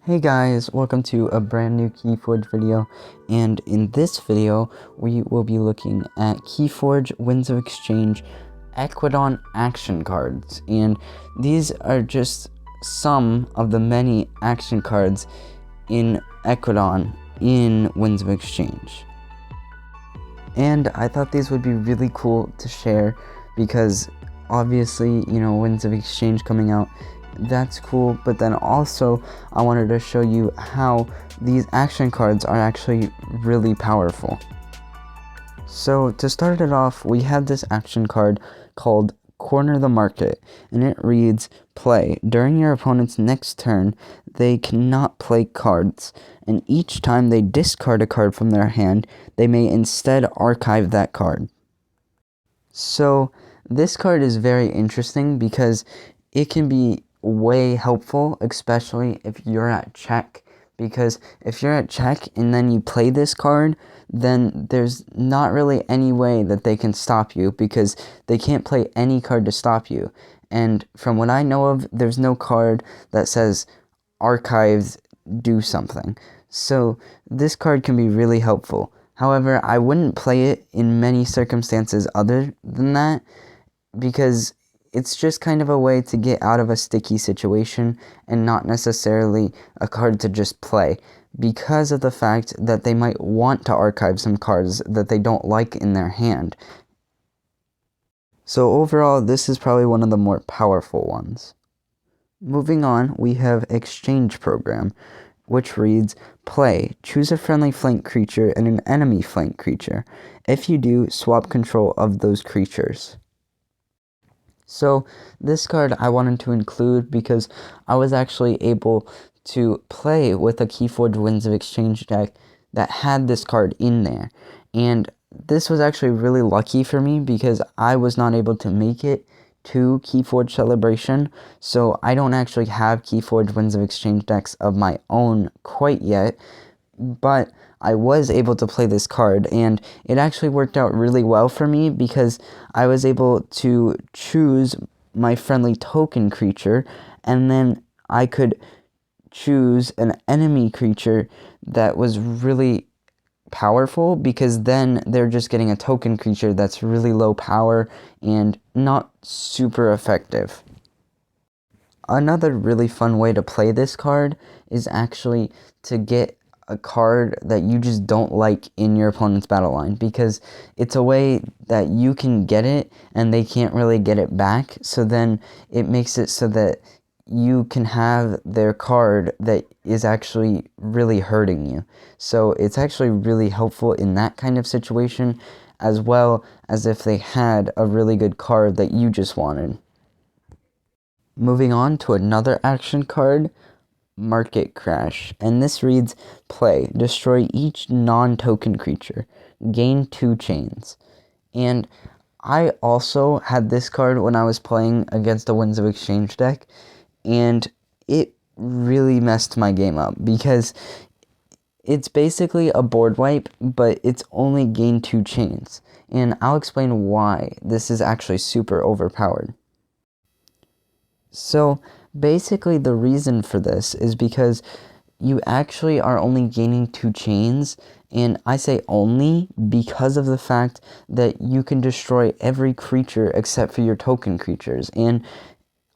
Hey guys, welcome to a brand new KeyForge video, and in this video we will be looking at KeyForge Winds of Exchange Ekwidon action cards, and these are just some of the many action cards in Ekwidon in Winds of Exchange. And I thought these would be really cool to share because obviously, Winds of Exchange coming out, that's cool, but then also I wanted to show you how these action cards are actually really powerful. So to start it off, we have this action card called Corner the Market, and it reads, play. During your opponent's next turn, they cannot play cards, and each time they discard a card from their hand, they may instead archive that card. So this card is very interesting because it can be way helpful, especially if you're at check, because if you're at check and then you play this card, then there's not really any way that they can stop you because they can't play any card to stop you. And from what I know of, there's no card that says archives do something. So this card can be really helpful. However, I wouldn't play it in many circumstances other than that because it's just kind of a way to get out of a sticky situation and not necessarily a card to just play, because of the fact that they might want to archive some cards that they don't like in their hand. So overall, this is probably one of the more powerful ones. Moving on, we have Exchange Program, which reads, play. Choose a friendly flank creature and an enemy flank creature. If you do, swap control of those creatures. So this card I wanted to include because I was actually able to play with a KeyForge Winds of Exchange deck that had this card in there. And this was actually really lucky for me because I was not able to make it to KeyForge Celebration. So I don't actually have KeyForge Winds of Exchange decks of my own quite yet. But I was able to play this card, and it actually worked out really well for me because I was able to choose my friendly token creature, and then I could choose an enemy creature that was really powerful, because then they're just getting a token creature that's really low power and not super effective. Another really fun way to play this card is actually to get a card that you just don't like in your opponent's battle line, because it's a way that you can get it and they can't really get it back. So then it makes it so that you can have their card that is actually really hurting you. So it's actually really helpful in that kind of situation, as well as if they had a really good card that you just wanted. Moving on to another action card, Market Crash, and this reads, play. Destroy each non-token creature. Gain 2 chains. And I also had this card when I was playing against a Winds of Exchange deck, and it really messed my game up because it's basically a board wipe, but it's only gain 2 chains. And I'll explain why this is actually super overpowered. So basically the reason for this is because you actually are only gaining 2 chains, and I say only because of the fact that you can destroy every creature except for your token creatures. And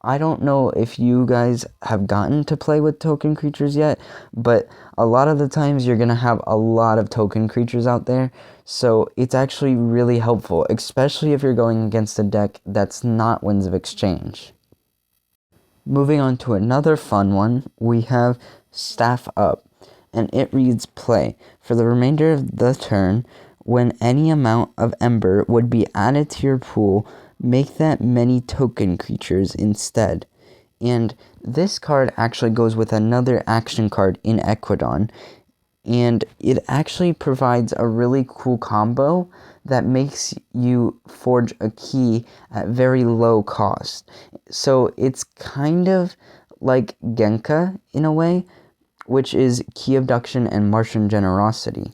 I don't know if you guys have gotten to play with token creatures yet, but a lot of the times you're going to have a lot of token creatures out there, so it's actually really helpful, especially if you're going against a deck that's not Winds of Exchange. Moving on to another fun one, we have Staff Up, and it reads, play. For the remainder of the turn, when any amount of Ember would be added to your pool, make that many token creatures instead. And this card actually goes with another action card in Ekwidon, and it actually provides a really cool combo that makes you forge a key at very low cost. So it's kind of like Genka in a way, which is Key Abduction and Martian Generosity.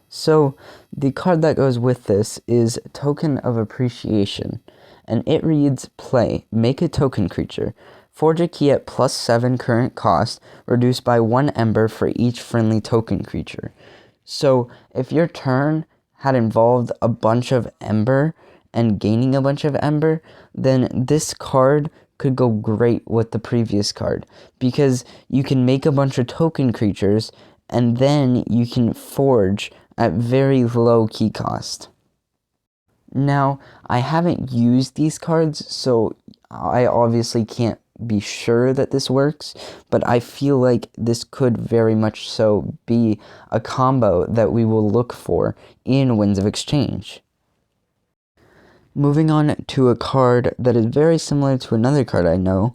So the card that goes with this is Token of Appreciation, and it reads, play. Make a token creature. Forge a key at +7 current cost, reduced by 1 ember for each friendly token creature. So if your turn had involved a bunch of ember and gaining a bunch of ember, then this card could go great with the previous card, because you can make a bunch of token creatures and then you can forge at very low key cost. Now, I haven't used these cards, so I obviously can't be sure that this works, but I feel like this could very much so be a combo that we will look for in Winds of Exchange. Moving on to a card that is very similar to another card I know,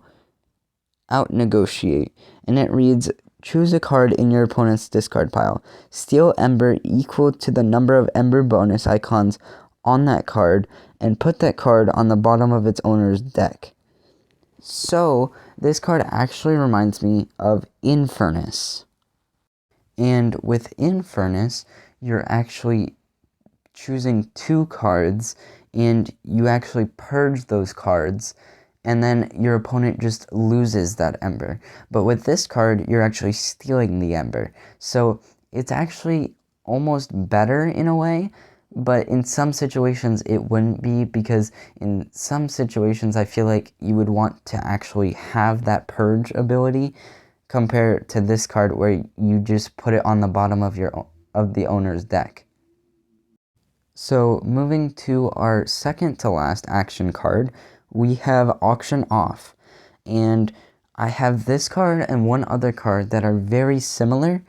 Outnegotiate, and it reads, choose a card in your opponent's discard pile. Steal Ember equal to the number of Ember bonus icons on that card, and put that card on the bottom of its owner's deck. So, this card actually reminds me of Infernus. And with Infernus, you're actually choosing 2 cards, and you actually purge those cards, and then your opponent just loses that Ember. But with this card, you're actually stealing the Ember. So, it's actually almost better in a way, but in some situations it wouldn't be, because in some situations I feel like you would want to actually have that purge ability compared to this card where you just put it on the bottom of the owner's deck. So moving to our second to last action card, we have Auction Off, and I have this card and one other card that are very similar,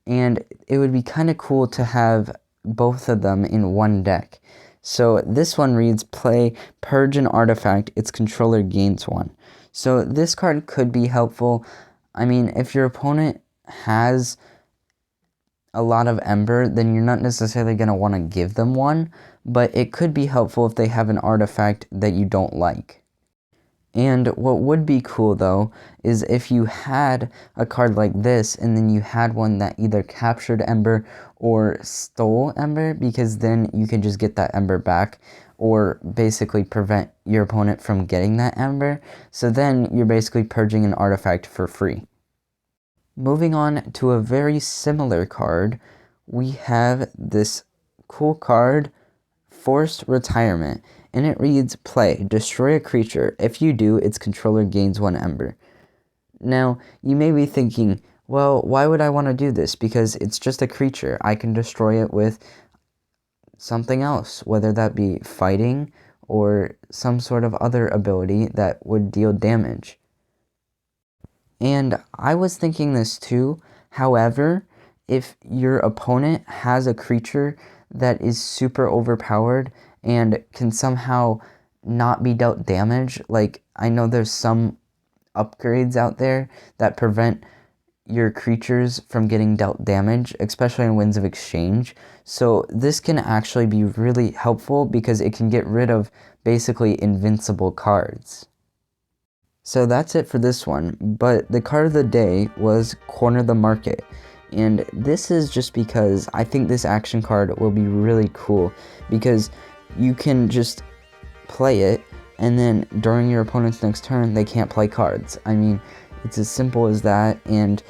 and it would be kind of cool to have both of them in one deck. So this one reads, play Purge an artifact, its controller gains 1. So this card could be helpful. I mean, if your opponent has a lot of Ember, then you're not necessarily going to want to give them one, but it could be helpful if they have an artifact that you don't like. And what would be cool though is if you had a card like this and then you had one that either captured Ember or stole Ember, because then you can just get that Ember back, or basically prevent your opponent from getting that Ember. So then you're basically purging an artifact for free. Moving on to a very similar card, we have this cool card, Forced Retirement, and it reads, play, destroy a creature. If you do, its controller gains 1 Ember. Now, you may be thinking, well, why would I want to do this? Because it's just a creature. I can destroy it with something else, whether that be fighting or some sort of other ability that would deal damage. And I was thinking this too. However, if your opponent has a creature that is super overpowered and can somehow not be dealt damage, like I know there's some upgrades out there that prevent your creatures from getting dealt damage, especially in Winds of Exchange. So this can actually be really helpful because it can get rid of basically invincible cards. So that's it for this one, but the card of the day was Corner the Market. And this is just because I think this action card will be really cool, because you can just play it, and then during your opponent's next turn, they can't play cards. I mean, it's as simple as that, and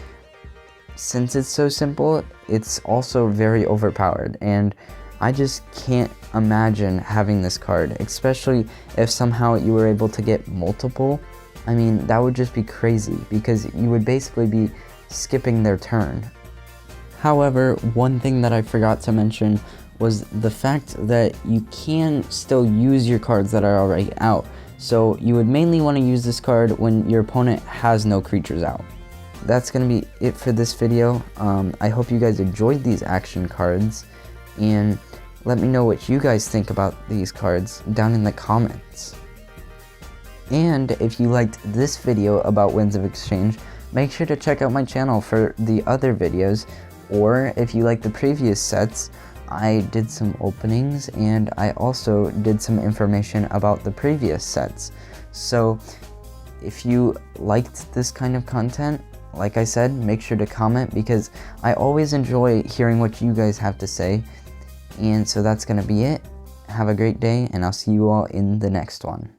since it's so simple, it's also very overpowered, and I just can't imagine having this card, especially if somehow you were able to get multiple. I mean, that would just be crazy, because you would basically be skipping their turn. However, one thing that I forgot to mention was the fact that you can still use your cards that are already out. So you would mainly want to use this card when your opponent has no creatures out. That's going to be it for this video. I hope you guys enjoyed these action cards, and let me know what you guys think about these cards down in the comments. And if you liked this video about Winds of Exchange, make sure to check out my channel for the other videos, or if you like the previous sets, I did some openings and I also did some information about the previous sets. So if you liked this kind of content, like I said, make sure to comment, because I always enjoy hearing what you guys have to say. And so that's going to be it. Have a great day, and I'll see you all in the next one.